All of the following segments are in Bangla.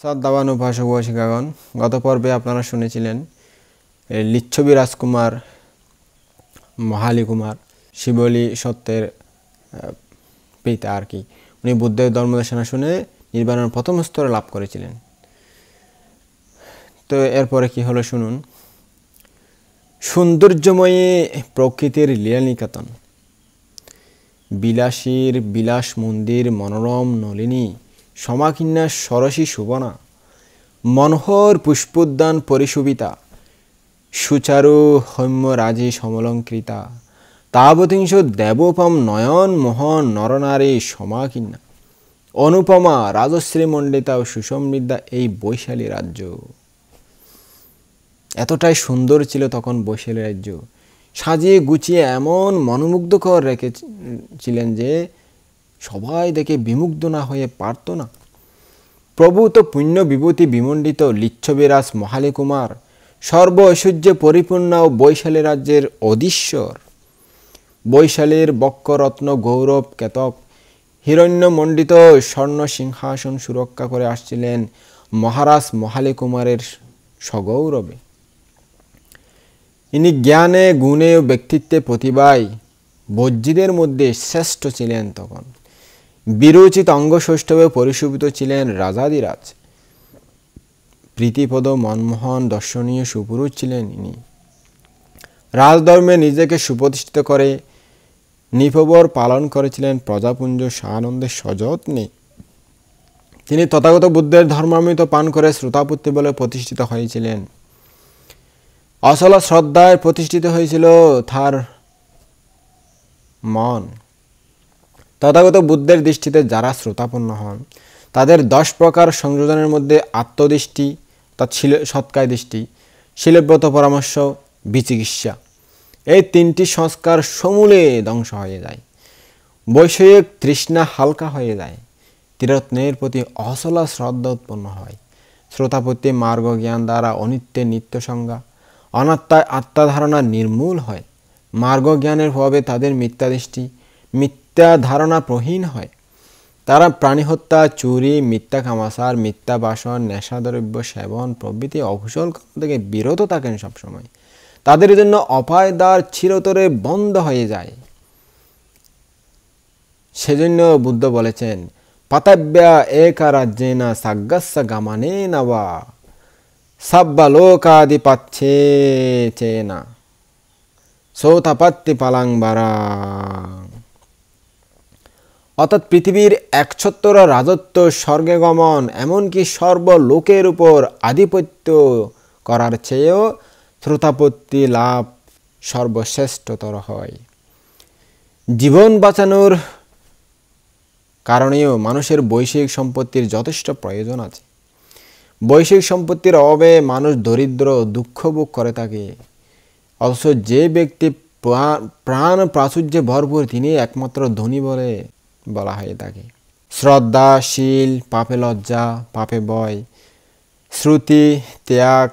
শ্রদ্ধাবান উপাসক উপাসিকাগণ, গত পর্বে আপনারা শুনেছিলেন লিচ্ছবি রাজকুমার মহালি কুমার শিবলি সত্যের পিতা আর কি। উনি বুদ্ধের ধর্মদেশনা শুনে নির্বাণের প্রথম স্তরে লাভ করেছিলেন। তো এরপরে কি হলো শুনুন। সৌন্দর্যময়ী প্রকৃতির লীলানিকেতন, বিলাসীর বিলাস মন্দির, মনোরম নলিনী সমাকিন্যা সরসী শোভনা, মনোহর পুষ্পোদ্যান পরিশোভিতা, সুচারু হৈম্যরাজি সমলঙ্কৃতা, তাবতিংশ দেবোপম নয়ন মোহন নরনারী সমাকিন্যা, অনুপমা রাজশ্রী মণ্ডিতা ও সুসমৃদ্ধা এই বৈশালী রাজ্য। এতটাই সুন্দর ছিল তখন বৈশালী রাজ্য, সাজিয়ে গুছিয়ে এমন মনোমুগ্ধকর রেখেছিলেন যে সবাই দেখে বিমুগ্ধ না হয়ে পারত না। প্রভূত পুণ্য বিভূতি বিমণ্ডিত লিচ্ছবিরাজ মহালি কুমার সর্ব ঐশ্বর্যে পরিপূর্ণ ও বৈশালী রাজ্যের অধীশ্বর। বৈশালীর বক্ষরত্ন গৌরব কেতক হিরণ্যমণ্ডিত স্বর্ণ সিংহাসন সুরক্ষা করে আসছিলেন মহারাজ মহালি কুমারের সগৌরবে। ইনি জ্ঞানে গুণে ও ব্যক্তিত্বে প্রতিভায় বজ্রীদের মধ্যে শ্রেষ্ঠ ছিলেন। তখন বিরচিত অঙ্গসৌষ্ঠবে পরিশোভিত ছিলেন রাজাদিরাজ। প্রীতিপদ মনমোহন দর্শনীয় সুপুরুষ ছিলেন ইনি। রাজধর্মে নিজেকে সুপ্রতিষ্ঠিত করে নিপবর পালন করেছিলেন প্রজাপুঞ্জ সানন্দের সযত্নে। তিনি তথাগত বুদ্ধের ধর্মামৃত পান করে শ্রোতাপত্তি বলে প্রতিষ্ঠিত হয়েছিলেন। অচল শ্রদ্ধায় প্রতিষ্ঠিত হয়েছিল তার মন। তথাগত বুদ্ধের দৃষ্টিতে যারা শ্রোতাপন্ন হন তাদের 10 প্রকার সংযোজনের মধ্যে আত্মদৃষ্টি, সৎকায় দৃষ্টি, শিলব্রত পরামর্শ, বিচিকিৎসা, এই 3টি সংস্কার সমূলে ধ্বংস হয়ে যায়। বৈষয়িক তৃষ্ণা হালকা হয়ে যায়। ত্রিরত্নের প্রতি অচলা শ্রদ্ধা উৎপন্ন হয়। শ্রোতাপত্তি মার্গ জ্ঞান দ্বারা অনিত্যের নিত্য সংজ্ঞা, অনাত্মায় আত্মা ধারণা নির্মূল হয়। মার্গ জ্ঞানের প্রভাবে তাদের মিথ্যা দৃষ্টি, মিথ্যা ধারণা প্রহীন হয়। তারা প্রাণীহত্যা, চুরি, মিথ্যা কামাচার, মিথ্যা বাসন, নেশাদ্রব্য সেবন প্রভৃতি অকুশল কর্ম থেকে বিরত থাকেন সবসময়। তাদের জন্য অপায় দ্বার চিরতরে বন্ধ হয়ে যায়। সেজন্য বুদ্ধ বলেছেন, পাতাব্যা একা রাজ্যেনা সাগ্গাস্য গামানেনা বা সাব্বালোকাদিপাচ্ছে চেনা সৌতাপাত্তি পালাংবারা। অর্থাৎ পৃথিবীর একছত্র রাজত্ব, স্বর্গে গমন, এমনকি সর্বলোকের উপর আধিপত্য করার চেয়েও শ্রোতাপত্তি লাভ সর্বশ্রেষ্ঠতর হয়। জীবন বাঁচানোর কারণেও মানুষের বৈষয়িক সম্পত্তির যথেষ্ট প্রয়োজন আছে। বৈষয়িক সম্পত্তির অভাবে মানুষ দরিদ্র দুঃখ ভোগ করে থাকে। অথচ যে ব্যক্তি প্রাণ প্রাচুর্যে ভরপুর তিনি একমাত্র ধনী বলে বলা হয়ে থাকে। শ্রদ্ধা, শীল, পাপে লজ্জা, পাপে ভয়, শ্রুতি, ত্যাগ,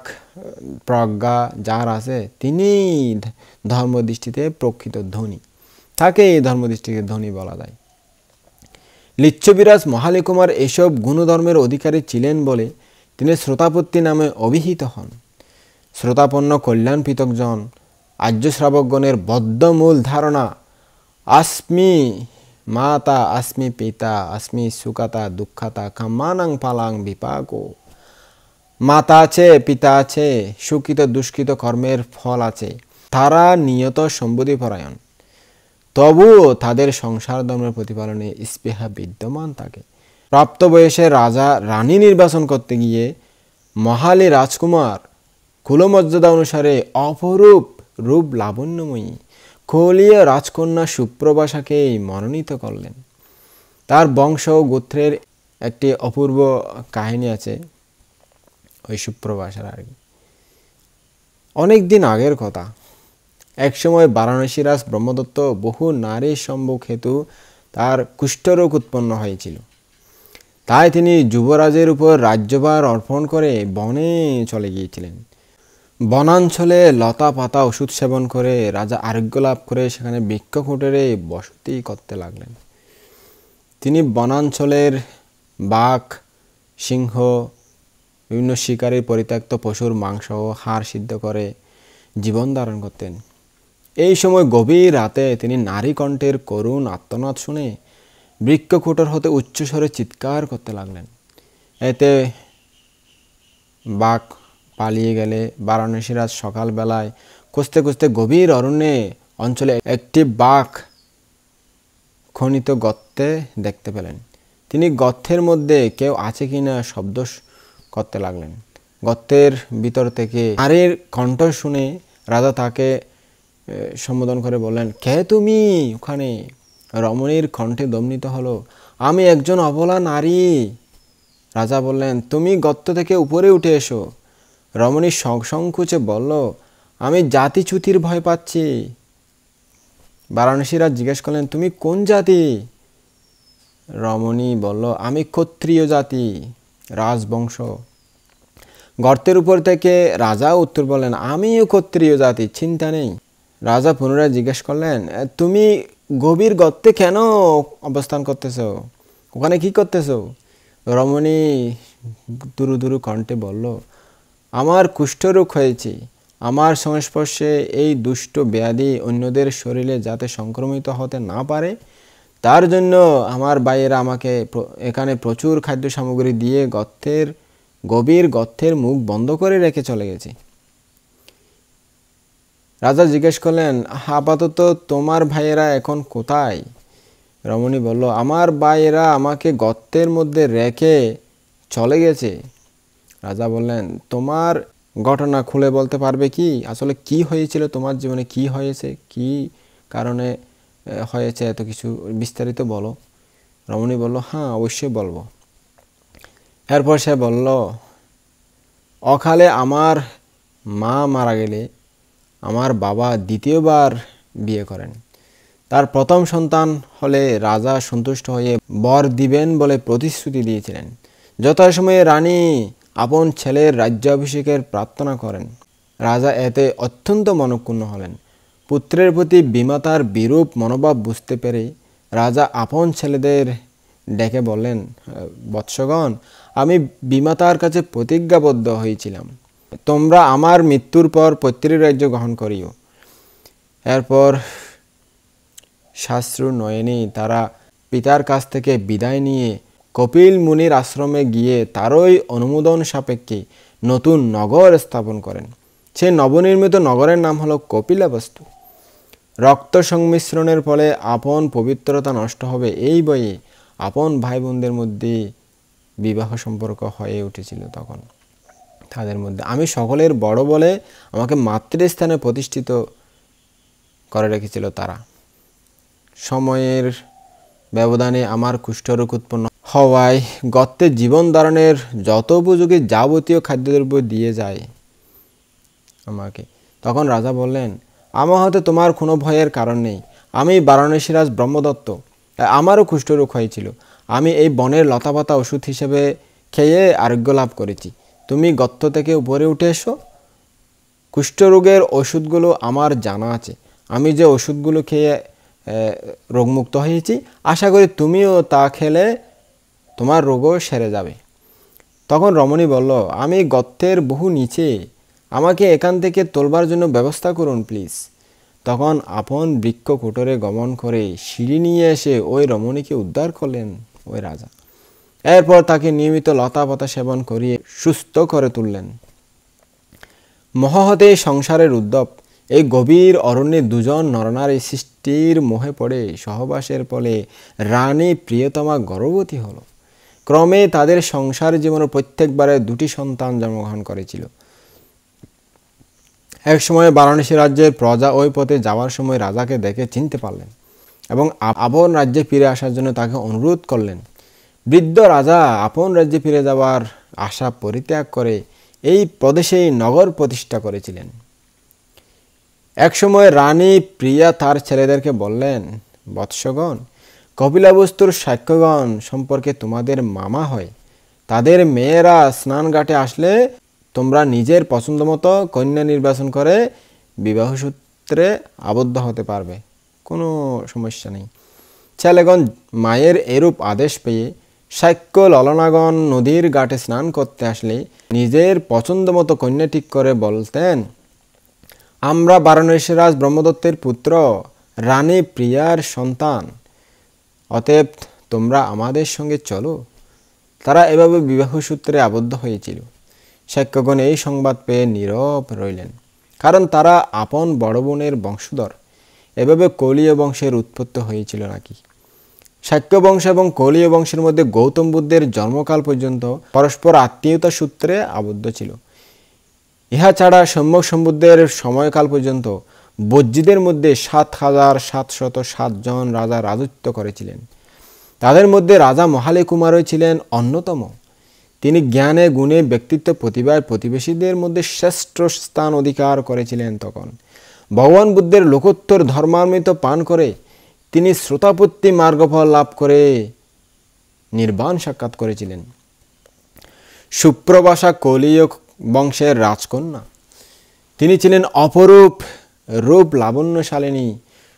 প্রজ্ঞা যার আছে তিনি ধর্মদৃষ্টিতে প্রকৃত ধনী। তাকে এই ধর্মদৃষ্টিতে ধনী বলা যায়। লিচ্ছবিরাজ মহালি কুমার এসব গুণধর্মের অধিকারী ছিলেন বলে তিনি শ্রোতাপত্তি নামে অভিহিত হন। শ্রোতাপন্ন কল্যাণ পৃথকজন আর্য শ্রাবকগণের বদ্ধ মূল ধারণা আস্মি মাতা, আস্মি পিতা, আস্মি সুখাতা দুঃখাতা কাম্মানাং পালাং বিপাকো। মাতা আছে, পিতা আছে, সুকৃত দুষ্কৃত কর্মের ফল আছে। তারা নিয়ত সম্বুদ্ধি পরায়ণ, তবুও তাদের সংসার ধর্মের প্রতিপালনে স্পৃহা বিদ্যমান থাকে। প্রাপ্ত বয়সে রাজা রানী নির্বাচন করতে গিয়ে মহালি রাজকুমার কুলমর্যাদা অনুসারে অপরূপ রূপ লাবণ্যময়ী কোলীয় রাজকন্যা সুপ্রভাষাকে মনোনীত করলেন। তার বংশ ও গোত্রের একটি অপূর্ব কাহিনী আছে ওই সুপ্রভাষার আর কি। অনেক দিন আগের কথা। একসময় বারাণসীরাজ ব্রহ্মদত্ত বহু নারী সম্ভোগ হেতু তার কুষ্ঠরোগ উৎপন্ন হয়েছিল। তাই তিনি যুবরাজের উপর রাজ্যভার অর্পণ করে বনে চলে গিয়েছিলেন। বনাঞ্চলে লতা পাতা ওষুধ সেবন করে রাজা আরোগ্য লাভ করে সেখানে বৃক্ষকুটিরে বসতি করতে লাগলেন। তিনি বনাঞ্চলের বাঘ, সিংহ, বিভিন্ন শিকারীর পরিত্যক্ত পশুর মাংস ও হাড় সিদ্ধ করে জীবন ধারণ করতেন। এই সময় গভীর রাতে তিনি নারী কণ্ঠের করুণ আর্তনাদ শুনে বৃক্ষকুটর হতে উচ্চস্বরে চিৎকার করতে লাগলেন। এতে বাঘ পালিয়ে গেলে বারাণসীরাজ সকালবেলায় খুঁজতে খুঁজতে গভীর অরণ্যে অঞ্চলে একটি বাঘ খনিত গর্তে দেখতে পেলেন। তিনি গর্তের মধ্যে কেউ আছে কিনা শব্দ করতে লাগলেন। গর্তের ভিতর থেকে নারীর কণ্ঠ শুনে রাজা তাকে সম্বোধন করে বললেন, কে তুমি ওখানে? রমণীর কণ্ঠে দম্নিত হলো, আমি একজন অবলা নারী। রাজা বললেন, তুমি গর্ত থেকে উপরে উঠে এসো। রমণী সংকোচে বলল, আমি জাতিচ্যুতির ভয় পাচ্ছি। বারাণসীরাজ জিজ্ঞেস করলেন, তুমি কোন জাতি? রমণী বলল, আমি ক্ষত্রিয় জাতি, রাজবংশ। গর্তের উপর থেকে রাজা উত্তর বললেন, আমিও ক্ষত্রিয় জাতি, চিন্তা নেই। রাজা পুনরায় জিজ্ঞেস করলেন, তুমি গভীর গর্তে কেন অবস্থান করতেছ? ওখানে কি করতেছ? রমণী দুরু দুরু কণ্ঠে বলল, আমার কুষ্ঠরোগ হয়েছে। আমার সংস্পর্শে এই দুষ্ট ব্যাধি অন্যদের শরীরে যাতে সংক্রমিত হতে না পারে তার জন্য আমার ভাইয়েরা আমাকে এখানে প্রচুর খাদ্য সামগ্রী দিয়ে গভীর গর্তের মুখ বন্ধ করে রেখে চলে গেছে। রাজা জিজ্ঞেস করলেন, আপাতত তোমার ভাইয়েরা এখন কোথায়? রমণী বলল, আমার ভাইয়েরা আমাকে গর্তের মধ্যে রেখে চলে গেছে। রাজা বললেন, তোমার ঘটনা খুলে বলতে পারবে কি? আসলে কি হয়েছিল তোমার জীবনে? কি হয়েছে? কি কারণে হয়েছে? এত কিছু বিস্তারিত বলো। রমণী বলল, হ্যাঁ অবশ্যই বলবো। এরপর সে বলল, অকালে আমার মা মারা গেলে আমার বাবা দ্বিতীয়বার বিয়ে করেন। তার প্রথম সন্তান হলে রাজা সন্তুষ্ট হয়ে বর দিবেন বলে প্রতিশ্রুতি দিয়েছিলেন। যথাসময়ে রানী আপন ছেলের রাজ্যাভিষেকের প্রার্থনা করেন। রাজা এতে অত্যন্ত মনঃক্ষুণ্ণ হলেন। পুত্রের প্রতি বিমাতার বিরূপ মনোভাব বুঝতে পেরে রাজা আপন ছেলেদের ডেকে বললেন, বৎসগণ, আমি বিমাতার কাছে প্রতিজ্ঞাবদ্ধ হয়েছিলাম, তোমরা আমার মৃত্যুর পর পৈতৃক রাজ্য গ্রহণ করিও। এরপর শাস্ত্র নয়নে তারা পিতার কাছ থেকে বিদায় নিয়ে কপিল মুনির আশ্রমে গিয়ে তারই অনুমোদন সাপেক্ষে নতুন নগর স্থাপন করেন। সেই নবনির্মিত নগরের নাম হলো কপিলাবস্তু। রক্ত সংমিশ্রণের ফলে আপন পবিত্রতা নষ্ট হবে এই ভয়ে আপন ভাই বোনদের মধ্যে বিবাহ সম্পর্ক হয়ে উঠেছিল। তখন তাদের মধ্যে আমি সকলের বড় বলে আমাকে মাতৃস্থানে প্রতিষ্ঠিত করে রেখেছিল তারা। সময়ের ব্যবধানে আমার কুষ্ঠরোগ উৎপন্ন হওয়ায় গর্তে জীবন ধারণের যত উপযোগী যাবতীয় খাদ্যদ্রব্য দিয়ে যায় আমাকে। তখন রাজা বললেন, আমার হাতে তোমার কোনো ভয়ের কারণ নেই। আমি বারাণসীরাজ ব্রহ্মদত্ত, আমারও কুষ্ঠরোগ হয়েছিল। আমি এই বনের লতাপাতা ওষুধ হিসেবে খেয়ে আরোগ্য লাভ করেছি। তুমি গর্ত থেকে উপরে উঠে এসো। কুষ্ঠরোগের ওষুধগুলো আমার জানা আছে। আমি যে ওষুধগুলো খেয়ে রোগমুক্ত হয়েছি, আশা করি তুমিও তা খেলে তোমার রোগও সেরে যাবে। তখন রমণী বলল, আমি গর্তের বহু নিচে, আমাকে এখান থেকে তোলবার জন্য ব্যবস্থা করুন প্লিজ। তখন আপন বৃক্ষ কুটরে গমন করে সিঁড়ি নিয়ে এসে ওই রমণীকে উদ্ধার করলেন ওই রাজা। এরপর তাকে নিয়মিত লতা পাতা সেবন করিয়ে সুস্থ করে তুললেন। মহহতে সংসারের উদ্যপ। এই গভীর অরণ্যে দুজন নরনারী সৃষ্টির মোহে পড়ে সহবাসের ফলে রানী প্রিয়তমা গর্ভবতী হল। ক্রমে তাদের সংসার জীবনে প্রত্যেকবারে দুটি সন্তান জন্মগ্রহণ করেছিল। এক সময় বারাণসী রাজ্যের প্রজা ওই পথে যাওয়ার সময় রাজাকে দেখে চিনতে পারলেন এবং আপন রাজ্যে ফিরে আসার জন্য তাকে অনুরোধ করলেন। বৃদ্ধ রাজা আপন রাজ্যে ফিরে যাওয়ার আশা পরিত্যাগ করে এই প্রদেশেই নগর প্রতিষ্ঠা করেছিলেন। একসময় রানী প্রিয়া তার ছেলেদেরকে বললেন, বৎসগণ, কপিলাবস্তুর সাক্ষ্যগণ সম্পর্কে তোমাদের মামা হয়। তাদের মেয়েরা স্নান ঘাটে আসলে তোমরা নিজের পছন্দ মতো কন্যা নির্বাচন করে বিবাহসূত্রে আবদ্ধ হতে পারবে, কোনো সমস্যা নেই। ছেলেগণ মায়ের এরূপ আদেশ পেয়ে শাক্য ললনাগণ নদীর ঘাটে স্নান করতে আসলে নিজের পছন্দ মতো কন্যা ঠিক করে বলতেন, আমরা বারাণসীরাজ ব্রহ্মদত্তের পুত্র, রানী প্রিয়ার সন্তান, অতএব তোমরা আমাদের সঙ্গে চলো। তারা এভাবে বিবাহসূত্রে আবদ্ধ হয়েছিল। শাক্যগণ এই সংবাদ পেয়ে নীরব রইলেন, কারণ তারা আপন বড় বোনের বংশধর। এভাবে কৌলীয় বংশের উৎপত্তি হয়েছিল নাকি? শাক্য বংশ এবং কৌলীয় বংশের মধ্যে গৌতম বুদ্ধের জন্মকাল পর্যন্ত পরস্পর আত্মীয়তা সূত্রে আবদ্ধ ছিল। ইহা ছাড়া সম্যক সম্বুদ্ধের সময়কাল পর্যন্ত বজ্জীদের মধ্যে ৭,৭০৭ জন রাজা রাজত্ব করেছিলেন। তাদের মধ্যে রাজা মহালী কুমারই ছিলেন অন্যতম। তিনি জ্ঞানে গুণে ব্যক্তিত্ব প্রতিভায় প্রতিবেশীদের মধ্যে শ্রেষ্ঠ স্থান অধিকার করেছিলেন। তখন ভগবান বুদ্ধের লোকোত্তর ধর্মামৃত পান করে তিনি শ্রোতাপত্তি মার্গফল লাভ করে নির্বাণ সাক্ষাৎ করেছিলেন। সুপ্রভাষা কৌলীয় বংশের রাজকন্যা। তিনি ছিলেন অপরূপ রূপ লাবণ্যশালিনী,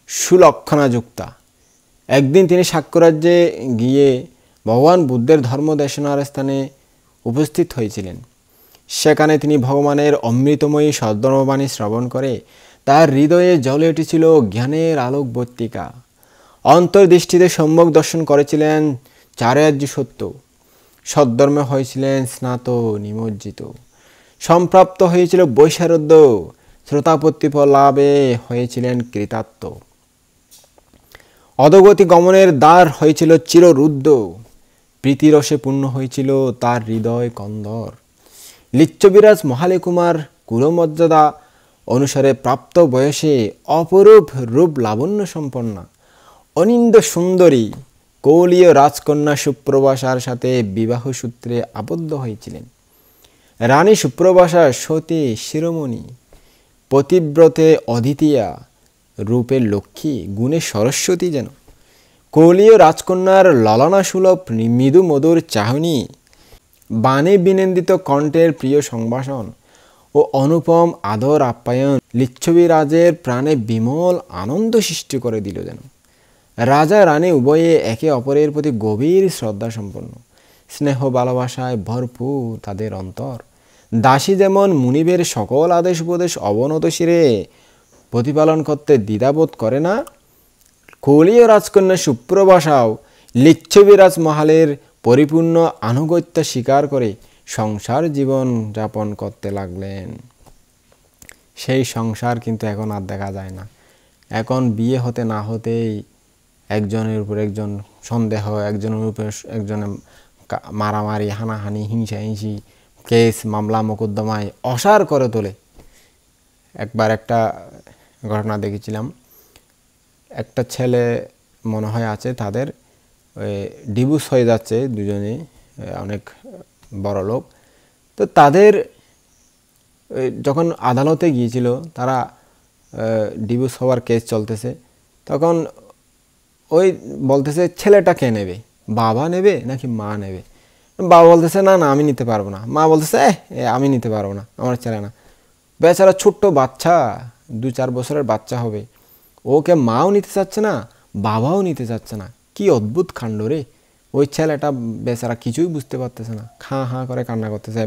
সুলক্ষণাযুক্তা। একদিন তিনি শাক্যরাজ্যে গিয়ে ভগবান বুদ্ধের ধর্মদেশনার স্থানে উপস্থিত হয়েছিলেন। সেখানে তিনি ভগবানের অমৃতময়ী সদ্ধর্মবাণী শ্রবণ করে তার হৃদয়ে জ্বলে উঠেছিল জ্ঞানের আলোকবর্তিকা। অন্তর্দৃষ্টিতে সম্যক দর্শন করেছিলেন চার্যার্য সত্য। সদ্ধর্মে হয়েছিলেন স্নাত নিমজ্জিত। সম্প্রাপ্ত হয়েছিল বৈশারদ্য। শ্রোতাপত্তি লাভে হয়েছিলেন কৃতার্থ। অধোগতি গমনের দ্বার হয়েছিল চিররুদ্ধ। প্রীতিরসে পূর্ণ হয়েছিল তার হৃদয় কন্দর। লিচ্ছবিরাজ মহালী কুমার কুলমর্যাদা অনুসারে প্রাপ্ত বয়সে অপরূপ রূপ লাবণ্য সম্পন্না অনিন্দ সুন্দরী কৌলীয় রাজকন্যা সুপ্রভাষার সাথে বিবাহ সূত্রে আবদ্ধ হয়েছিলেন। রানী সুপ্রভাষা সতী শিরোমণি, পতিব্রতে অদ্বিতীয়া, রূপের লক্ষ্মী, গুণে সরস্বতী যেন। কৌলীয় রাজকন্যার ললনাসুলভ মৃদু মধুর চাহনি, বাণী বিনিন্দিত কণ্ঠের প্রিয় সংভাষণ ও অনুপম আদর আপ্যায়ন লিচ্ছবিরাজের প্রাণে বিমল আনন্দ সৃষ্টি করে দিল যেন। রাজা রানী উভয়ে একে অপরের প্রতি গভীর শ্রদ্ধা সম্পন্ন। স্নেহ ভালোবাসায় ভরপুর তাদের অন্তর। দাসী যেমন মুনিবের সকল আদেশ উপদেশ অবনত শিরে প্রতিপালন করতে দ্বিধাবোধ করে না, কৌলীয় রাজকন্যা সুপ্রভাষাও লিচ্ছবিরাজ মহালের পরিপূর্ণ আনুগত্য স্বীকার করে সংসার জীবন যাপন করতে লাগলেন। সেই সংসার কিন্তু এখন আর দেখা যায় না। এখন বিয়ে হতে না হতেই একজনের উপর একজন সন্দেহ, একজনের উপর একজনের মারামারি, হানাহানি, হিংসাহিংসি, কেস মামলা মোকদ্দমায় অসার করে তোলে। একবার একটা ঘটনা দেখেছিলাম, একটা ছেলে মনে হয় আছে, তাদের ডিভোর্স হয়ে যাচ্ছে, দুজনেই অনেক বড় লোক। তো তাদের যখন আদালতে গিয়েছিল, তারা ডিভোর্স হওয়ার কেস চলতেছে, তখন ওই বলতেছে ছেলেটা কে নেবে, বাবা নেবে নাকি মা নেবে? বাবা বলতেছে না না আমি নিতে পারবো না। মা বলতেছে আমি নিতে পারবো না, আমার ছেলে না। বেচারা ছোট্ট বাচ্চা, 2-4 বছরের বাচ্চা হবে, ওকে মাও নিতে চাচ্ছে না, বাবাও নিতে চাচ্ছে না। কি অদ্ভুত কাণ্ড রে! ওই ছেলেটা বেচারা কিছুই বুঝতে পারতেছে না, খাঁ হাঁ করে কান্না করতেছে।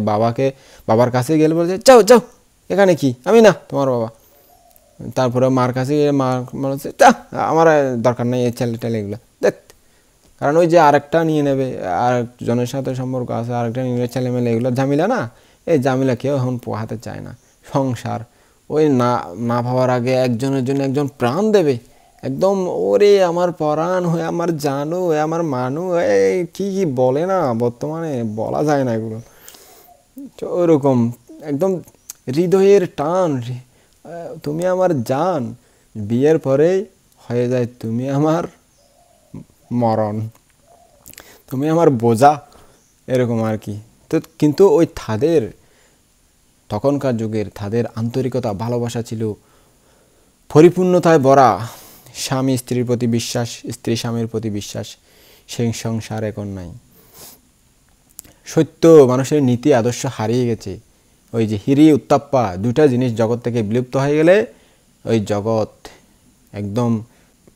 বাবার কাছে গেলে বলছে যাও যাও, এখানে কি, আমি না তোমার বাবা। তারপরে মার কাছে গিয়ে মা বলছে আমার দরকার নেই এই ছেলে টেলে এগুলো দেখ, কারণ ওই যে আরেকটা নিয়ে নেবে, আরেকজনের সাথে সম্পর্ক আছে, আরেকটা নিয়ে ছেলেমেলে, এগুলো ঝামেলা না, এই ঝামেলা কেউ এখন পোহাতে চায় না। সংসার ওই না ভাবার আগে একজনের জন্য একজন প্রাণ দেবে, একদম ওরে আমার পরাণ হয়ে, আমার জানো হয়ে, আমার মানু, এই কি কি বলে না, বর্তমানে বলা যায় না এগুলো। ওরকম একদম হৃদয়ের টান, তুমি আমার জান, বিয়ের পরেই হয়ে যায় তুমি আমার মরণ, তুমি আমার বোঝা, এরকম আর কি। তো কিন্তু ওই তাদের তখনকার যুগের তাদের আন্তরিকতা, ভালোবাসা ছিল পরিপূর্ণতায় ভরা। স্বামী স্ত্রীর প্রতি বিশ্বাস, স্ত্রী স্বামীর প্রতি বিশ্বাস, সেই সংসার এখন নাই। সত্য মানুষের নীতি আদর্শ হারিয়ে গেছে। ওই যে হিরি উত্তাপ্পা, দুটা জিনিস জগৎ থেকে বিলুপ্ত হয়ে গেলে ওই জগৎ একদম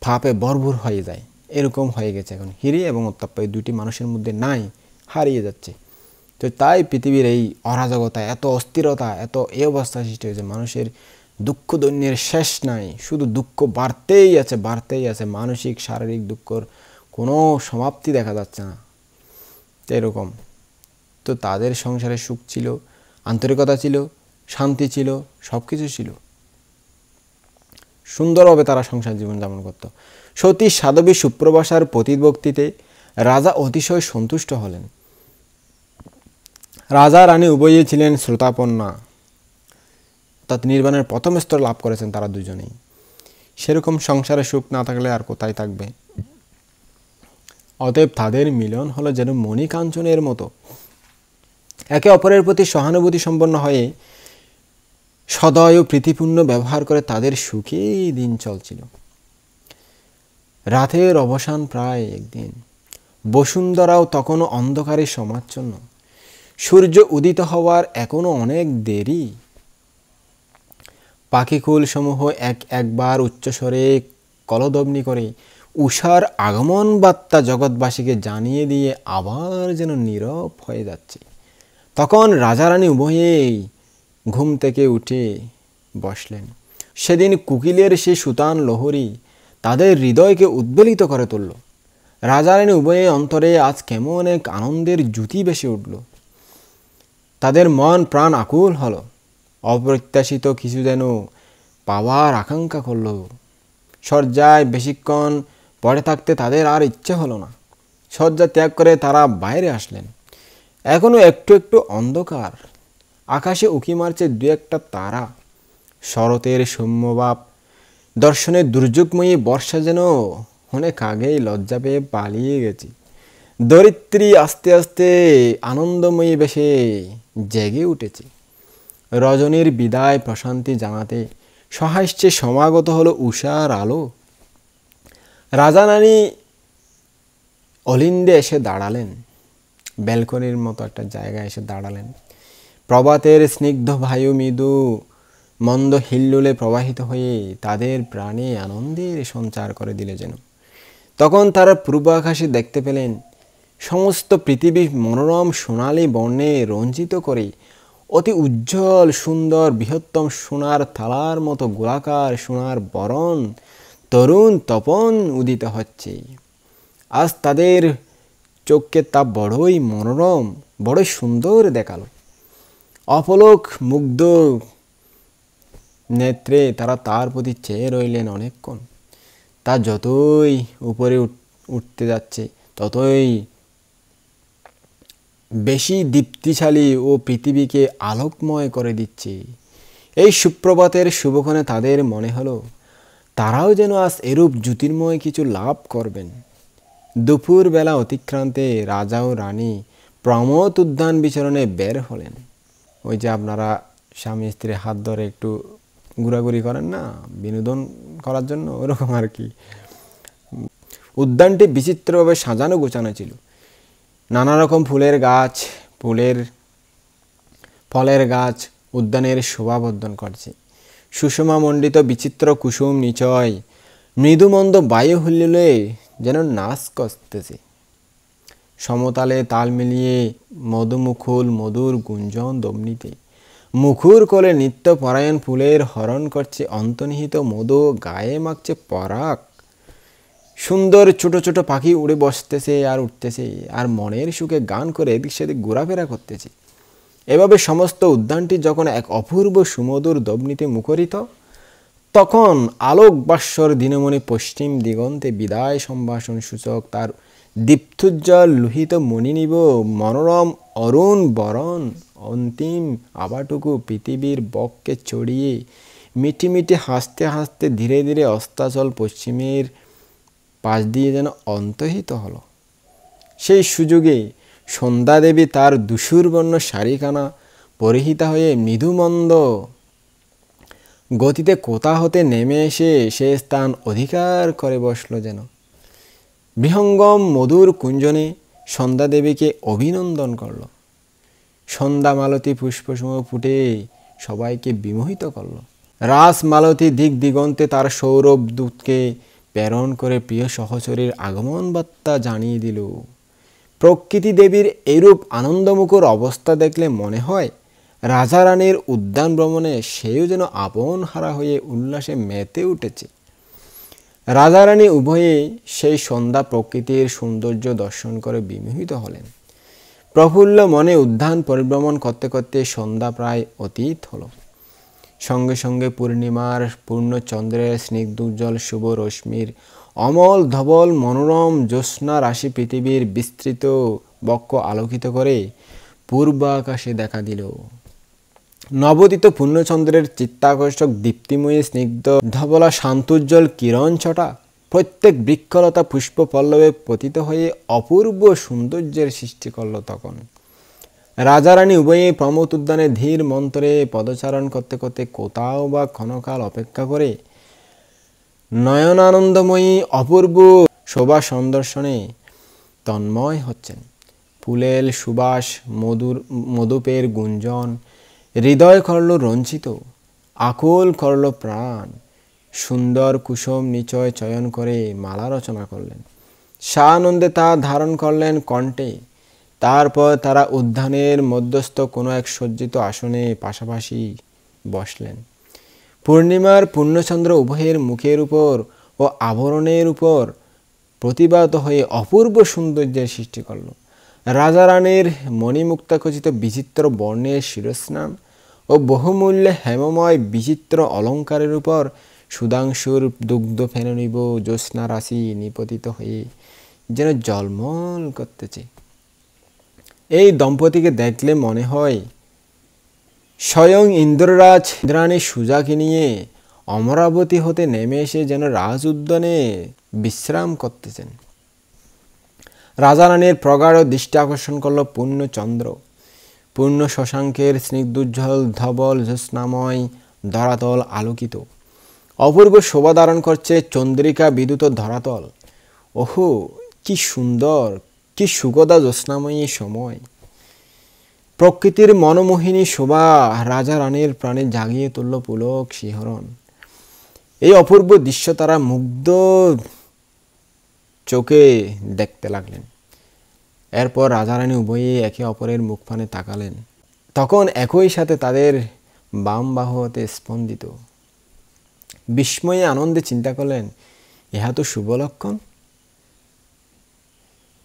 পাপে ভরপুর হয়ে যায়। এরকম হয়ে গেছে এখন। হিরি এবং উত্তাপ্পা এই দুইটি মানুষের মধ্যে নাই, হারিয়ে যাচ্ছে। তো তাই পৃথিবীর এই অরাজকতা, এত অস্থিরতা, এত এই অবস্থা সৃষ্টি হয়েছে, মানুষের দুঃখ দৈন্যের শেষ নাই, শুধু দুঃখ বাড়তেই আছে, বাড়তেই আছে, মানসিক শারীরিক দুঃখর কোনো সমাপ্তি দেখা যাচ্ছে না। তো এরকম। তো তাদের সংসারে সুখ ছিল, আন্তরিকতা ছিল, শান্তি ছিল, সব কিছু ছিল, সুন্দরভাবে তারা সংসার জীবনযাপন করত। সতী সাধবী সুপ্রভাষার প্রতিভক্তিতে রাজা অতিশয় সন্তুষ্ট হলেন। রাজা রানী উভয়ই ছিলেন শ্রোতাপন্না, অর্থাৎ নির্বাণের প্রথম স্তর লাভ করেছেন তারা দুজনেই। সেরকম সংসারে সুখ না থাকলে আর কোথায় থাকবে? অতএব তাদের মিলন হলো যেন মণিকাঞ্চনের মতো। একে অপরের প্রতি সহানুভূতি সম্পন্ন হয়ে সদয় ও প্রীতিপূর্ণ ব্যবহার করে তাদের সুখেই দিন চলছিল। রাতের অবসান প্রায় একদিন। বসুন্ধরাও তখনও অন্ধকারে সমাচ্ছন্ন। সূর্য উদিত হওয়ার এখনো অনেক দেরি। পাখিকুল সমূহ একবার উচ্চস্বরে কলধ্বনি করে উষার আগমন বার্তা জগৎবাসীকে জানিয়ে দিয়ে আবার যেন নীরব হয়ে যাচ্ছে। তখন রাজা রানী উভয়েই ঘুম থেকে উঠে বসলেন। সেদিন কোকিলের সেই সুতান লহরী তাদের হৃদয়কে উদ্বেলিত করে তুলল। রাজা রানী উভয়ে অন্তরে আজ কেমন এক আনন্দের জ্যোতি ভেসে উঠল। তাদের মন প্রাণ আকুল হলো। অপ্রত্যাশিত কিছু যেন পাওয়ার আকাঙ্ক্ষা করল। শয্যায় বেশিক্ষণ পড়ে থাকতে তাদের আর ইচ্ছে হলো না। শয্যা ত্যাগ করে তারা বাইরে আসলেন। এখনো একটু একটু অন্ধকার, আকাশে উঁকি মারছে দু একটা তারা। শরতের সৌম্যভাব দর্শনে দুর্যোগময়ী বর্ষা যেন অনেক আগেই লজ্জা পেয়ে পালিয়ে গেছে। ধরিত্রী আস্তে আস্তে আনন্দময়ী বেশে জেগে উঠেছে। রজনীর বিদায় প্রশান্তি জানাতে সহাস্যে সমাগত হলো উষার আলো। রাজা রানী অলিন্দে এসে দাঁড়ালেন, ব্যালকনির মতো একটা জায়গায় এসে দাঁড়ালেন। প্রভাতের স্নিগ্ধ বায়ু মৃদু মন্দ হিল্লোলে প্রবাহিত হয়ে তাদের প্রাণে আনন্দের সঞ্চার করে দিলে যেন। তখন তারা পূর্ব আকাশে দেখতে পেলেন সমস্ত পৃথিবী মনোরম সোনালী বর্ণে রঞ্জিত করে অতি উজ্জ্বল সুন্দর বৃহত্তম সোনার থালার মতো গোলাকার সোনার বরণ তরুণ তপন উদিত হচ্ছে। আজ তাদের চোখকে তা বড়ই মনোরম, বড়ই সুন্দর দেখালো। অপলক মুগ্ধ নেত্রে তারা তার প্রতি চেয়ে রইলেন অনেকক্ষণ। তা যতই উপরে উঠতে যাচ্ছে ততই বেশি দীপ্তিশালী ও পৃথিবীকে আলোকময় করে দিচ্ছে। এই সুপ্রভাতের শুভক্ষণে তাদের মনে হলো তারাও যেন আজ এরূপ জ্যোতির্ময় কিছু লাভ করবেন। দুপুর বেলা অতিক্রান্তে রাজা ও রানী প্রমথ উদ্যান বিচরণে বের হলেন। ওই যে আপনারা স্বামী স্ত্রীর হাত ধরে একটু ঘোরাঘুরি করেন না, বিনোদন করার জন্য, ওরকম আর কি। উদ্যানটি বিচিত্রভাবে সাজানো গোছানো ছিল। নানা রকম ফুলের গাছ, ফলের গাছ উদ্যানের শোভাবর্ধন করছে। সুষমা মণ্ডিত বিচিত্র কুসুম নিচয় মৃদুমন্দ বায়ু হুল্লোলে যেন নাচ করতেছে। সমতালে তাল মিলিয়ে মধুমুকুল মধুর গুঞ্জন দমনিতে মুখুর কোলে নিত্য পরায়ণ ফুলের হরণ করছে অন্তর্নিহিত মধু, গায়ে মাখছে পরাগ। সুন্দর ছোট ছোট পাখি উড়ে বসতেছে আর উঠতেছে আর মনের সুখে গান করে এদিক সেদিক ঘোরাফেরা করতেছে। এভাবে সমস্ত উদ্যানটি যখন এক অপূর্ব সুমধুর দবনিতে মুখরিত, তখন আলোক বাস্বর দিনমণি পশ্চিম দিগন্তে বিদায় সম্ভাষণ সূচক তার দীপ্তোজ্জ্বল লোহিত মণিনিব মনোরম অরুণ বরণ অন্তিম আবাটুকু পৃথিবীর বক্ষে ছড়িয়ে মিটি মিটি হাসতে হাসতে ধীরে ধীরে অস্তাচল পশ্চিমের পাশ দিয়ে যেন অন্তহিত হলো। সেই সুযোগে সন্ধ্যাদেবী তার ধূসরবর্ণ শাড়িখানা পরিহিতা হয়ে মৃদুমন্দ গতিতে কোথা হতে নেমে এসে সে স্থান অধিকার করে বসল যেন। বিহঙ্গম মধুর কুঞ্জনে সন্ধ্যাদেবীকে অভিনন্দন করল। সন্ধ্যা মালতী পুষ্পসমূহ ফুটে সবাইকে বিমোহিত করল। রাস মালতী দিক দিগন্তে তার সৌরভ দূতকে প্রেরণ করে প্রিয় সহচরীর আগমন বার্তা জানিয়ে দিল। প্রকৃতি দেবীর এরূপ আনন্দমুখর অবস্থা দেখলে মনে হয় রাজা রানীর উদ্যান ভ্রমণে সেও যেন আপন হারা হয়ে উল্লাসে মেতে উঠেছে। রাজা রানী উভয়ে সেই সন্ধ্যা প্রকৃতির সৌন্দর্য দর্শন করে বিমোহিত হলেন। প্রফুল্ল মনে উদ্যান পরিভ্রমণ করতে করতে সন্ধ্যা প্রায় অতীত হলো। সঙ্গে সঙ্গে পূর্ণিমার পূর্ণচন্দ্রের স্নিগ্ধোজ্জ্বল শুভ রশ্মির অমল ধবল মনোরম জ্যোৎস্না রাশি পৃথিবীর বিস্তৃত বক্ষ আলোকিত করে পূর্বাকাশে দেখা দিল। নবোদিত পূর্ণচন্দ্রের চিত্তাকর্ষক দীপ্তিময়ী স্নিগ্ধ ধবলা শান্তোজ্জ্বল কিরণ ছটা প্রত্যেক বৃক্ষলতা পুষ্প পল্লবে পতিত হয়ে অপূর্ব সৌন্দর্যের সৃষ্টি করল। তখন রাজা রানী উভয়ে প্রমোদ উদ্যানে ধীর মন্ত্রে পদচারণ করতে করতে কোথাও বা ক্ষণকাল অপেক্ষা করে নয়নানন্দময়ী অপূর্ব শোভা সন্দর্শনে তন্ময় হচ্ছেন। ফুলের সুবাস, মধুপের গুঞ্জন হৃদয় করল রঞ্চিত, আকুল করল প্রাণ। সুন্দর কুসুম নিচয় চয়ন করে মালা রচনা করলেন, সানন্দে তা ধারণ করলেন কণ্ঠে। তারপর তারা উদ্যানের মধ্যস্থ কোনো এক সজ্জিত আসনে পাশাপাশি বসলেন। পূর্ণিমার পূর্ণচন্দ্র উভয়ের মুখের উপর ও আভরণের উপর প্রতিভাত হয়ে অপূর্ব সৌন্দর্যের সৃষ্টি করল। রাজা রানীর মণিমুক্তাখচিত বিচিত্র বর্ণের শিরস্নান ও বহুমূল্যে হেমময় বিচিত্র অলঙ্কারের উপর সুধাংশুর দুগ্ধ ফেননিব জ্যোৎস্না রাশি নিপতিত হয়ে যেন জলমল করতেছে। এই দম্পতিকে দেখলে মনে হয় স্বয়ং ইন্দ্ররাজ ইন্দ্রাণী সুজাকে নিয়ে অমরাবতী হতে নেমে এসে যেন রাজ উদ্যানে বিশ্রাম করতেছেন। রাজা রানীর প্রগাঢ় দৃষ্টি আকর্ষণ করল পূর্ণচন্দ্র। পূর্ণ শশাঙ্কের স্নিগ্ধোজ্জ্বল ধবল জ্যোৎস্নাময় ধরাতল আলোকিত, অপূর্ব শোভা ধারণ করছে চন্দ্রিকা বিদ্যুৎ ধরাতল। ওহো, কি সুন্দর, কি সুগদা জ্যোৎস্নাময়ী সময়! প্রকৃতির মনোমোহিনী শোভা রাজা রানীর প্রাণে জাগিয়ে তুলল পুলক শিহরণ। এই অপূর্ব দৃশ্য তারা মুগ্ধ চোখে দেখতে লাগলেন। এরপর রাজা রানী উভয়ে একে অপরের মুখপানে তাকালেন। তখন একই সাথে তাদের বাম বাহু হতে স্পন্দিত। বিস্ময়ে আনন্দে চিন্তা করলেন, ইহা তো শুভ লক্ষণ।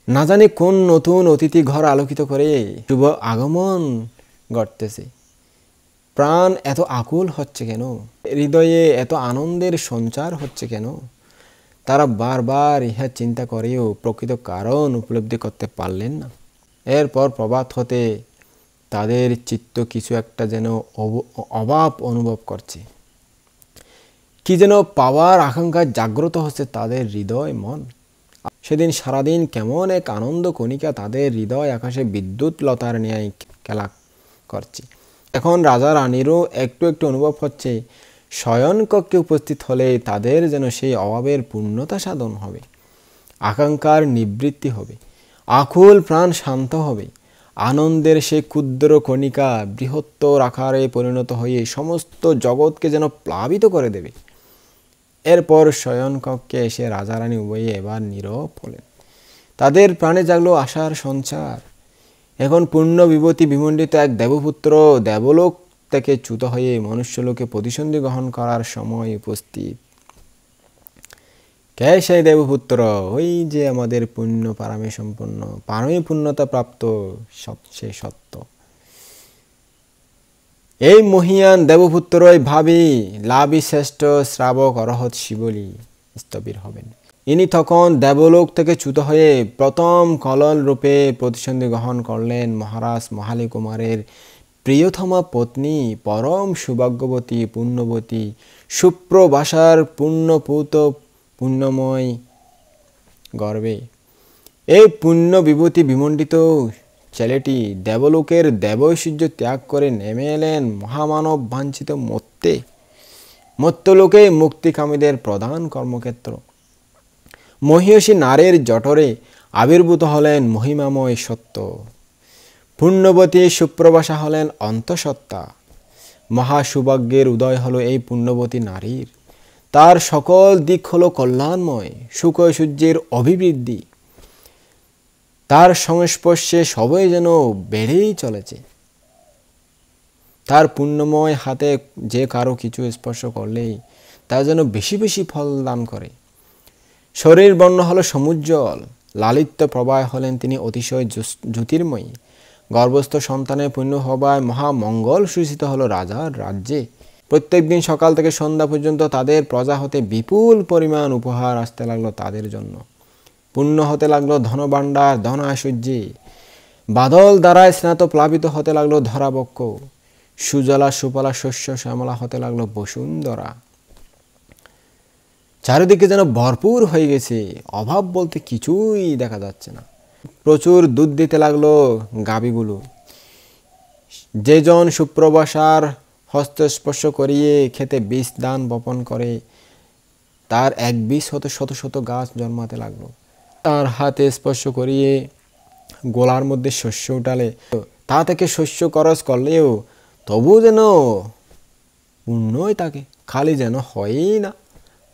না জানি কোন নতুন অতিথি ঘর আলোকিত করে শুভ আগমন ঘটতেছে। প্রাণ এত আকুল হচ্ছে কেন? হৃদয়ে এত আনন্দের সঞ্চার হচ্ছে কেন? তারা বারবার ইহা চিন্তা করেও প্রকৃত কারণ উপলব্ধি করতে পারলেন না। এরপর প্রভাত হতে তাদের চিত্ত কিছু একটা যেন অভাব অনুভব করছে। কি যেন পাওয়ার আকাঙ্ক্ষা জাগ্রত হচ্ছে তাদের হৃদয় মন। সেদিন সারাদিন কেমন এক আনন্দ কণিকা তাদের হৃদয় আকাশে বিদ্যুৎ লতার ন্যায় খেলা করছে। এখন রাজা রানীরও একটু একটু অনুভব হচ্ছে শয়নকক্ষে উপস্থিত হলে তাদের যেন সেই অভাবের পূর্ণতা সাধন হবে, আকাঙ্ক্ষার নিবৃত্তি হবে, আকুল প্রাণ শান্ত হবে, আনন্দের সেই ক্ষুদ্র কণিকা বৃহত্তর আকারে পরিণত হয়ে সমস্ত জগৎকে যেন প্লাবিত করে দেবে। এরপর শয়নকক্ষে এসে রাজা রানী উভয়ে এবার নীরব হলেন। তাদের প্রাণে জাগলো আশার সঞ্চার। এখন পূর্ণ বিভূতি বিমণ্ডিত এক দেবপুত্র দেবলোক থেকে চ্যুত হয়ে মনুষ্যলোকে প্রতিসন্ধি গ্রহণ করার সময় উপস্থিত। কে সেই দেবপুত্র? ওই যে আমাদের পুণ্য পারমে সম্পন্ন, পারমে পূর্ণতা প্রাপ্ত সে সত্য। এই মহিয়ান দেবপুত্রই ভাবি লাভী শ্রেষ্ঠ শ্রাবক অরহৎ শিবলী স্থবির হবেন। ইনি তখন দেবলোক থেকে চ্যুত হয়ে প্রথম কলল রূপে প্রতিসন্ধি গ্রহণ করলেন মহারাজ মহালী কুমারের প্রিয়তমা পত্নী, পরম সৌভাগ্যবতী পুণ্যবতী সুপ্রভাষার পুণ্যপূত পুণ্যময় গর্বে। এই পুণ্য বিভূতি বিমণ্ডিত ছেলেটি দেবলোকের দেবৈশ্বর্য ত্যাগ করে নেমে এলেন মহামানব বাঞ্ছিত মর্তে। মর্ত্যলোকে মুক্তিকামীদের প্রধান কর্মক্ষেত্র। মহিষী নারীর জঠরে আবির্ভূত হলেন মহিমাময় সত্য। পুণ্যবতী সুপ্রভাষা হলেন অন্তঃসত্ত্বা। মহাসৌভাগ্যের উদয় হলো এই পুণ্যবতী নারীর। তার সকল দিক হলো কল্যাণময়, সুখ ঐশ্বর্যের অভিবৃদ্ধি। তার সংস্পর্শে সবই যেন বেড়েই চলেছে। তার পুণ্যময় হাতে যে কারো কিছু স্পর্শ করলেই তা যেন বেশি বেশি ফল দান করে। শরীর বর্ণ হলো সমুজ্জ্বল, লালিত্য প্রবাহ হলেন তিনি অতিশয় জ্যোতির্ময়ী। গর্ভস্থ সন্তানের পুণ্য হওয়ায় মহামঙ্গল সূচিত হলো রাজার রাজ্যে। প্রত্যেক দিন সকাল থেকে সন্ধ্যা পর্যন্ত তাদের প্রজা হতে বিপুল পরিমাণ উপহার আসতে লাগলো তাদের জন্য। পুণ্য হতে লাগলো ধনভাণ্ডার, ধন ঐশ্বর্যে। বাদল দ্বারায় স্নাত প্লাবিত হতে লাগলো ধরাবক্ষ। সুজলা সুফলা শস্য শ্যামলা হতে লাগলো বসুন্ধরা। চারিদিকে যেন ভরপুর হয়ে গেছে, অভাব বলতে কিছুই দেখা যাচ্ছে না। প্রচুর দুধ দিতে লাগলো গাভীগুলো। যেজন সুপ্রবাসার হস্তস্পর্শ করিয়ে খেতে বীজ দান বপন করে, তার এক বীজ হতে শত শত গাছ জন্মাতে লাগলো। তার হাতে স্পর্শ করিয়ে গোলার মধ্যে শস্য উঠালে তা থেকে শস্য খরচ করলেও তবু যেন পুণ্যই থাকে, খালি যেন হয়ই না।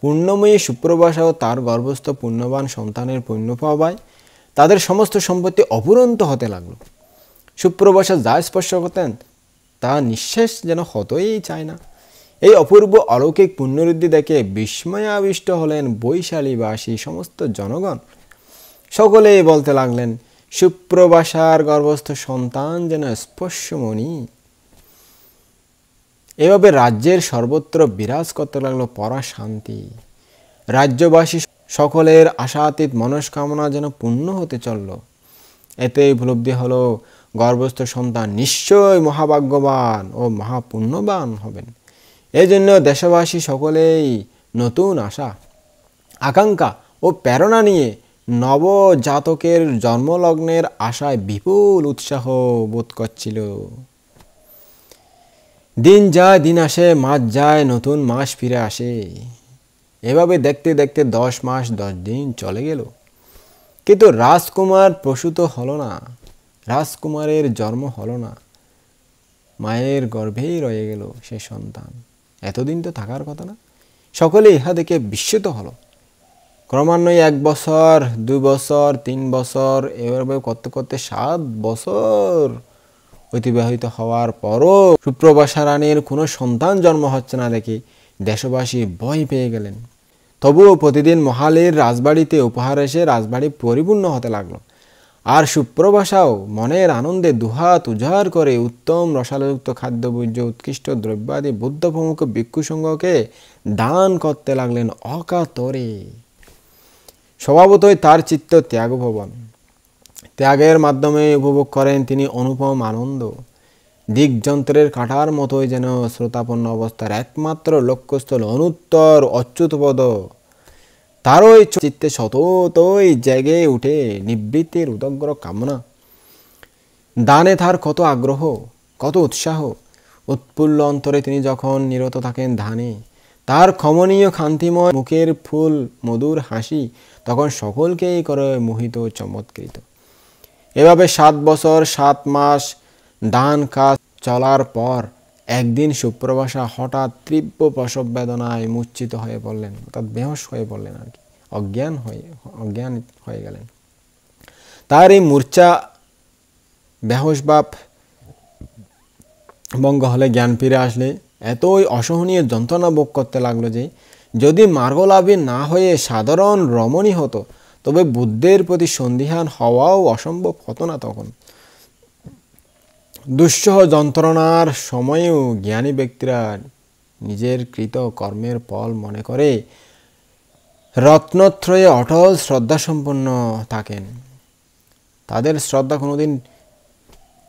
পুণ্যময়ী সুপ্রবাসাও তার গর্ভস্থ পুণ্যবান সন্তানের পুণ্য পাওয়ায় তাদের সমস্ত সম্পত্তি অপুরন্ত হতে লাগলো। সুপ্রবাসা যা স্পর্শ করতেন তা নিঃশেষ যেন হতেই চায় না। এই অপূর্ব অলৌকিক পুণ্যঋদ্ধি দেখে বিস্ময়াবিষ্ট হলেন বৈশালীবাসী সমস্ত জনগণ। সকলেই বলতে লাগলেন, সুপ্রবাসার গর্ভস্থ সন্তান যেন স্পর্শমণি। এভাবে রাজ্যের সর্বত্র বিরাজ করতে লাগলো পরা শান্তি। রাজ্যবাসী সকলের আশাতীত মনস্কামনা যেন পূর্ণ হতে চলল। এতে উপলব্ধি হলো গর্ভস্থ সন্তান নিশ্চয় মহাভাগ্যবান ও মহাপুণ্যবান হবেন। এই জন্য দেশবাসী সকলেই নতুন আশা, আকাঙ্ক্ষা ও প্রেরণা নিয়ে নবজাতকের জন্মলগ্নের আশায় বিপুল উৎসাহ বোধ করছিল। দিন যায়, দিন আসে, মাস যায়, নতুন মাস ফিরে আসে। এভাবে দেখতে দেখতে 10 মাস 10 দিন চলে গেল, কিন্তু রাজকুমার প্রসূত হলো না, রাজকুমারের জন্ম হলো না। মায়ের গর্ভেই রয়ে গেল সে সন্তান। এতদিন তো থাকার কথা না। সকলে ইহা দেখে বিস্মিত হলো। ক্রমান্বয়ে 1 বছর, 2 বছর, 3 বছর, এভাবে করতে করতে 7 বছর অতিবাহিত হওয়ার পরও সুপ্রবাসা রানীর কোনো সন্তান জন্ম হচ্ছে না দেখে দেশবাসী ভয় পেয়ে গেলেন। তবুও প্রতিদিন মহালের রাজবাড়িতে উপহার এসে রাজবাড়ি পরিপূর্ণ হতে লাগলো। আর সুপ্রবাসাও মনের আনন্দে দুহাত উজাড় করে উত্তম রসালযুক্ত খাদ্যবর্জ্য, উৎকৃষ্ট দ্রব্যাদি বুদ্ধ প্রমুখ ভিক্ষুসঙ্ঘকে দান করতে লাগলেন অকাতরে। স্বভাবতই তার চিত্ত ত্যাগভবন। ত্যাগের মাধ্যমে উপভোগ করেন তিনি অনুপম আনন্দ। দিগযন্ত্রের কাঁটার মতোই যেন শ্রোতাপন্ন অবস্থার একমাত্র লক্ষ্যস্থল অনুত্তর অচ্যুতপদ। তারই চিত্তে সততই জেগে উঠে নিবৃত্তির উদগ্র কামনা। দানে তার কত আগ্রহ, কত উৎসাহ। উৎফুল্ল অন্তরে তিনি যখন নিরত থাকেন দানে, তার কমনীয় কান্তিময় মুখের ফুল মধুর হাসি তখন সকলকেই করে মোহিত চমৎকৃত। এভাবে 7 বছর 7 মাস দান কাজ চলার পর একদিন সুপ্রবাসা হঠাৎ তীব্র প্রসব বেদনায় মূর্ছিত হয়ে পড়লেন, অর্থাৎ বেহোশ হয়ে পড়লেন, আর কি অজ্ঞান হয়ে গেলেন। তার এই মূর্ছা বেহোশ ভাব ভঙ্গ হলে জ্ঞান ফিরে আসলে এতই অসহনীয় যন্ত্রণা ভোগ করতে লাগলো যে যদি মার্গলাভী না হয়ে সাধারণ রমণী হতো তবে বুদ্ধের প্রতি সন্দিহান হওয়াও অসম্ভব হতো না। তখন দুঃসহ যন্ত্রণার সময়েও জ্ঞানী ব্যক্তিরা নিজের কৃত কর্মের ফল মনে করে রত্নত্রয়ে অটল শ্রদ্ধাসম্পন্ন থাকেন। তাদের শ্রদ্ধা কোনোদিন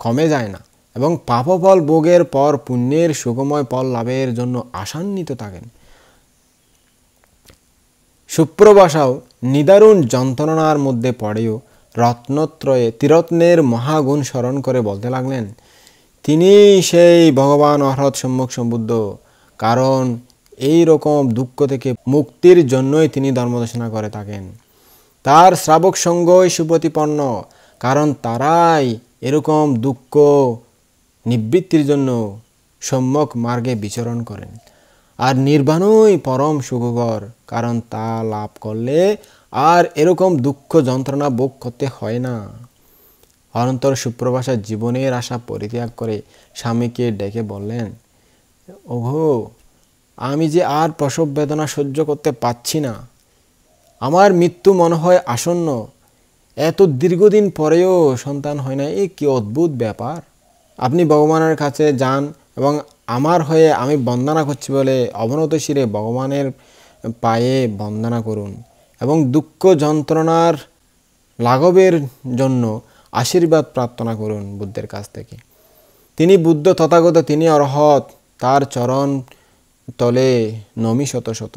কমে যায় না এবং পাপফল ভোগের পর পুণ্যের সুখময় ফল লাভের জন্য আশান্বিত থাকেন। সুপ্রবাসাও নিদারুণ যন্ত্রণার মধ্যে পড়েও রত্নত্রয়ে ত্রিরত্নের মহাগুণ স্মরণ করে বলতে লাগলেন, তিনি সেই ভগবান অর্হৎ সম্যক সম্বুদ্ধ। কারণ এই রকম দুঃখ থেকে মুক্তির জন্যই তিনি ধর্মদেশনা করে থাকেন। তার শ্রাবক সঙ্গই সুপ্রতিপন্ন, কারণ তারাই এরকম দুঃখ নিবৃত্তির জন্য সম্যক মার্গে বিচরণ করেন। আর নির্বাণই পরম সুখকর, কারণ তা লাভ করলে আর এরকম দুঃখ যন্ত্রণা ভোগ করতে হয় না। অনন্তর সুপ্রভাষা জীবনের আশা পরিত্যাগ করে স্বামীকে ডেকে বললেন, ওগো, আমি যে আর প্রসব বেদনা সহ্য করতে পারছি না। আমার মৃত্যু মনে হয় আসন্ন। এত দীর্ঘদিন পরেও সন্তান হয় না, এ কি অদ্ভুত ব্যাপার। আপনি ভগবানের কাছে যান এবং আমার হয়ে আমি বন্দনা করছি বলে অবনত শিরে ভগবানের পায়ে বন্দনা করুন এবং দুঃখ যন্ত্রণার লাঘবের জন্য আশীর্বাদ প্রার্থনা করুন বুদ্ধের কাছ থেকে। তিনি বুদ্ধ তথাগত, তিনি অরহত, তার চরণ তলে নমি শত শত।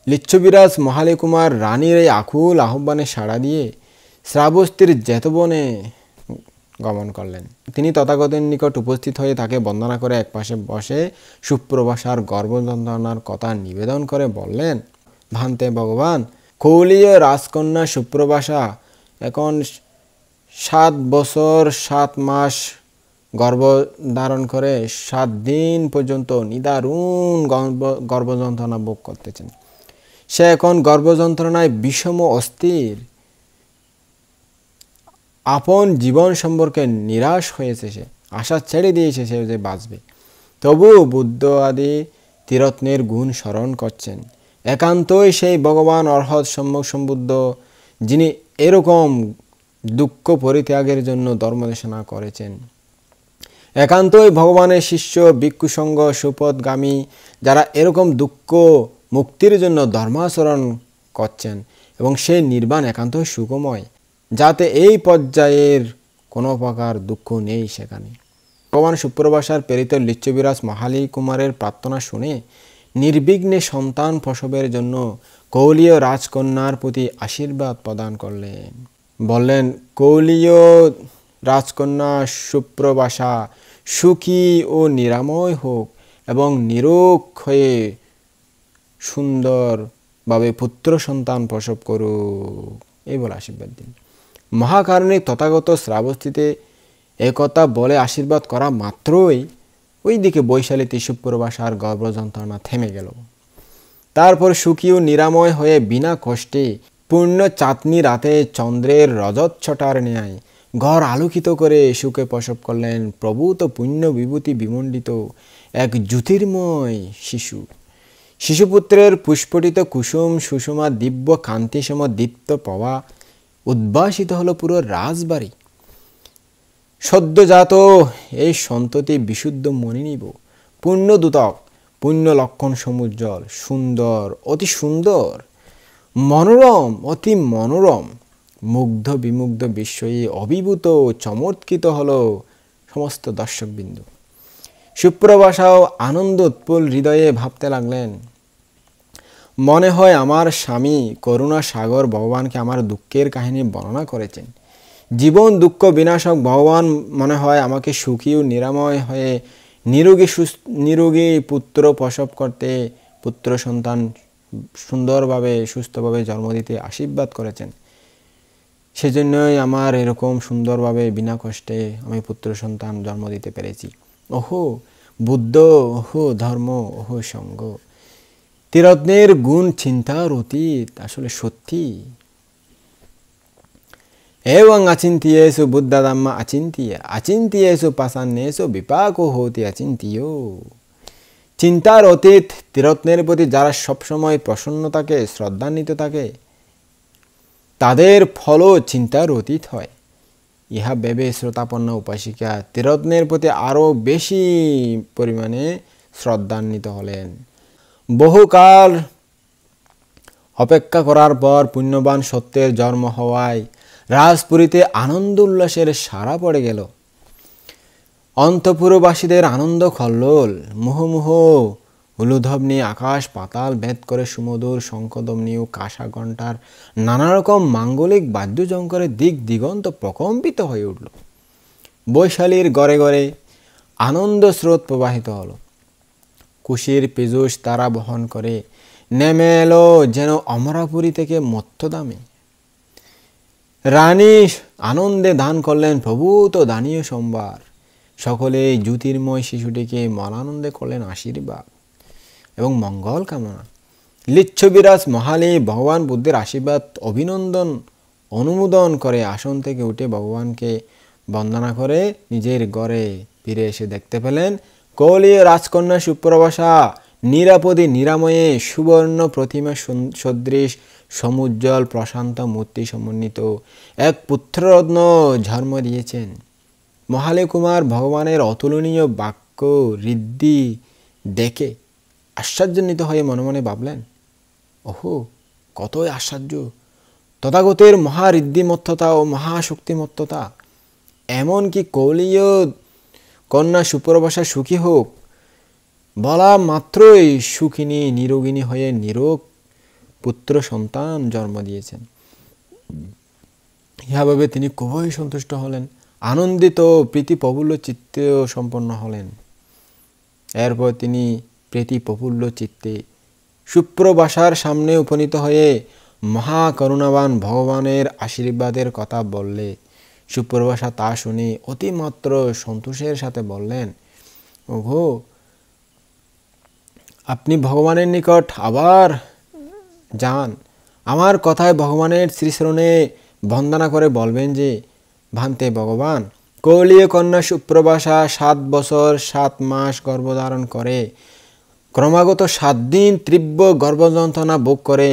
লিচ্ছবিরাজ মহালী কুমার রানীর এই আকুল আহ্বানে সাড়া দিয়ে শ্রাবস্তীর জেতবনে গমন করলেন। তিনি তথাগতের নিকট উপস্থিত হয়ে তাকে বন্দনা করে একপাশে বসে সুপ্রভাষার গর্ভযন্ত্রণার কথা নিবেদন করে বললেন, ভান্তে ভগবান, কৌলীয় রাজকন্যা সুপ্রভাষা এখন 7 বছর 7 মাস গর্ভধারণ করে 7 দিন পর্যন্ত নিদারুণ গর্ভযন্ত্রণা ভোগ করতেছেন। সে এখন গর্ভযন্ত্রণায় বিষম অস্থির, আপন জীবন সম্পর্কে নিরাশ হয়েছে। সে আশা ছেড়ে দিয়েছে সে যে বাঁচবে। তবু বুদ্ধ আদি ত্রিরত্নের গুণ স্মরণ করছেন। একান্তই সেই ভগবান অর্হৎ সম্যক সম্বুদ্ধ, যিনি এরকম দুঃখ পরিত্যাগের জন্য ধর্মদেশনা করেছেন। একান্তই ভগবানের শিষ্য ভিক্ষুসঙ্গ সুপথগামী, যারা এরকম দুঃখ মুক্তির জন্য ধর্মাচরণ করছেন এবং সেই নির্বাণ একান্তই সুখময়, যাতে এই পর্যায়ের কোনো প্রকার দুঃখ নেই সেখানে। ভগবান সুপ্রভাষার প্রেরিত লিচ্ছবিরাজ মহালী কুমারের প্রার্থনা শুনে নির্বিঘ্নে সন্তান প্রসবের জন্য কৌলীয় রাজকন্যার প্রতি আশীর্বাদ প্রদান করলেন। বললেন, কৌলীয় রাজকন্যা সুপ্রভাষা সুখী ও নিরাময় হোক এবং নিরোগ হয়ে সুন্দরভাবে পুত্র সন্তান প্রসব করুক, এই বলে আশীর্বাদ দিন। মহাকারণিক তথাগত শ্রাবস্তীতে একথা বলে আশীর্বাদ করা মাত্রই ওই দিকে বৈশালীতে সুপ্রভাষার গর্ভযন্ত্রণা থেমে গেল। তারপর সুখী ও নিরাময় হয়ে বিনা কষ্টে পূর্ণ চাঁদনি রাতে চন্দ্রের রজত ছটার ন্যায় ঘর আলোকিত করে সুখে প্রসব করলেন প্রভূত পুণ্য বিভূতি বিমণ্ডিত এক জ্যোতির্ময় শিশু। শিশুপুত্রের পুষ্পটিত কুসুম সুষমা দিব্য কান্তিসম দীপ্ত প্রভা উদ্ভাসিত হলো পুরো রাজবাড়ি। সদ্যজাত এই সন্ততি বিশুদ্ধ মণিনিব, পুণ্যদূতক, পুণ্য লক্ষণ সমুজ্জ্বল, সুন্দর, অতি সুন্দর, মনোরম, অতি মনোরম, মুগ্ধ বিমুগ্ধ বিস্ময়ে অভিভূত চমৎকৃত হল সমস্ত দর্শকবৃন্দ। সুপ্রভাষাও আনন্দ উৎপল হৃদয়ে ভাবতে লাগলেন, মনে হয় আমার স্বামী করুণা সাগর ভগবানকে আমার দুঃখের কাহিনী বর্ণনা করেছেন। জীবন দুঃখ বিনাশক ভগবান মনে হয় আমাকে সুখী ও নিরাময় হয়ে নিরোগী পুত্র প্রসব করতে, পুত্র সন্তান সুন্দরভাবে সুস্থভাবে জন্ম দিতে আশীর্বাদ করেছেন। সেজন্যই আমার এরকম সুন্দরভাবে বিনা কষ্টে আমি পুত্র সন্তান জন্ম দিতে পেরেছি। ওহো বুদ্ধ, ওহো ধর্ম, ওহো সঙ্গ, ত্রিরত্নের গুণ চিন্তার অতীত, আসলে সত্যি। এবং আচিন্ত্যেষু বুদ্ধাধাম্মা আচিন্ত্যা, আচিন্ত্যেষু পাষাণ্যেষু বিপাকো হতি অচিন্ত্য। চিন্তার অতীত ত্রিরত্নের প্রতি যারা সবসময় প্রসন্ন থাকে, শ্রদ্ধান্বিত থাকে, তাদের ফলও চিন্তার অতীত হয়। ইহা ভেবে শ্রোতাপন্ন উপাসিকা ত্রিরত্নের প্রতি আরও বেশি পরিমাণে শ্রদ্ধান্বিত হলেন। বহুকাল অপেক্ষা করার পর পুণ্যবান সত্যের জন্ম হওয়ায় রাজপুরীতে আনন্দ উল্লাসের সাড়া পড়ে গেল। অন্তঃপুরবাসীদের আনন্দ কল্লোল, মুহুর্মুহ হুলুধ্বনি আকাশ পাতাল ভেদ করে সুমধুর শঙ্খধ্বনি ও কাঁসা ঘণ্টার নানারকম মাঙ্গলিক বাদ্যযন্ত্রের দিক দিগন্ত প্রকম্পিত হয়ে উঠল। বৈশালীর ঘরে ঘরে আনন্দ স্রোত প্রবাহিত হল। কুশির পীযূষ তারা বহন করে নেমে এলো যেন অমরাপুরী থেকে মত্তদামে। রানী আনন্দে দান করলেন প্রভূত দানীয় সম্ভার। সকলে জ্যোতির্ময় শিশুটিকে মনানন্দে করলেন আশীর্বাদ। এবং মঙ্গল কামনা। লিচ্ছবিরাজ মহালি ভগবান বুদ্ধের আশীর্বাদ অভিনন্দন অনুমোদন করে আসন থেকে উঠে ভগবানকে বন্দনা করে নিজের ঘরে ফিরে এসে দেখতে পেলেন কৌলীয় রাজকন্যা সুপ্রভাষা নিরাপদে নিরাময়ে সুবর্ণ প্রতিমা সদৃশ সমুজ্জ্বল প্রশান্ত মূর্তি সমন্বিত এক পুত্ররত্ন জন্ম দিয়েছেন। মহালে কুমার ভগবানের অতুলনীয় বাক্য ঋদ্ধি দেখে আশ্চর্যান্বিত হয়ে মনে মনে ভাবলেন, ওহো, কতই আশ্চর্য! তথাগতের মহাঋদ্ধিমত্ততা ও মহাশক্তিমত্ততা! এমনকি কৌলীয় কন্যা সুপ্রভাষা সুখী হোক বলা মাত্রই সুখিনী নিরোগিনী হয়ে নিরোগ পুত্র সন্তান জন্ম দিয়েছেন। ইহাভাবে তিনি খুবই সন্তুষ্ট হলেন, আনন্দিত প্রীতি প্রফুল্ল চিত্তে সম্পন্ন হলেন। এরপর তিনি প্রীতি প্রফুল্ল চিত্তে সুপ্রভাষার সামনে উপনীত হয়ে মহাকরুণাবান ভগবানের আশীর্বাদের কথা বললে সুপ্রভাষা তা শুনে অতিমাত্র সন্তোষের সাথে বললেন, ওগো, আপনি ভগবানের নিকট আবার যান। আমার কথায় ভগবানের শ্রীচরণে বন্দনা করে বলবেন যে, ভান্তে ভগবান, কৌলীয় কন্যা সুপ্রভাষা 7 বছর 7 মাস গর্ভধারণ করে ক্রমাগত 7 দিন তীব্র গর্ভযন্ত্রণা ভোগ করে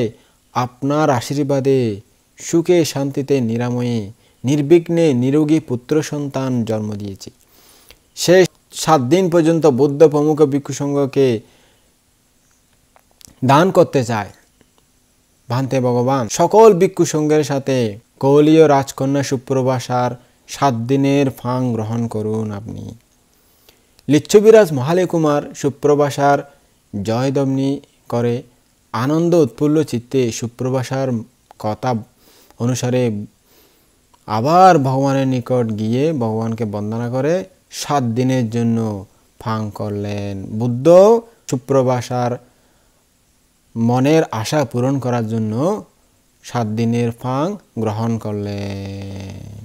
আপনার আশীর্বাদে সুখে শান্তিতে নিরাময়ে নির্বিঘ্নে নিরোগী পুত্র সন্তান জন্ম দিয়েছে। সে 7 দিন পর্যন্ত বৌদ্ধ প্রমুখ ভিক্ষু সংঘকে দান করতে চায়। ভান্তে ভগবান, সকল ভিক্ষু সংঘের সাথে কৌলীয় রাজকন্যা সুপ্রভাষার 7 দিনের ফাং গ্রহণ করুন আপনি। লিচ্ছবিরাজ মহালে কুমার সুপ্রভাষার জয়ধ্বনি করে আনন্দ উৎফুল্ল চিত্তে সুপ্রভাষার কথা অনুসারে আবার ভগবানের নিকট গিয়ে ভগবানকে বন্দনা করে 7 দিনের জন্য ফাং করলেন। বুদ্ধ সুপ্রভাষার মনের আশা পূরণ করার জন্য 7 দিনের ফাং গ্রহণ করলেন।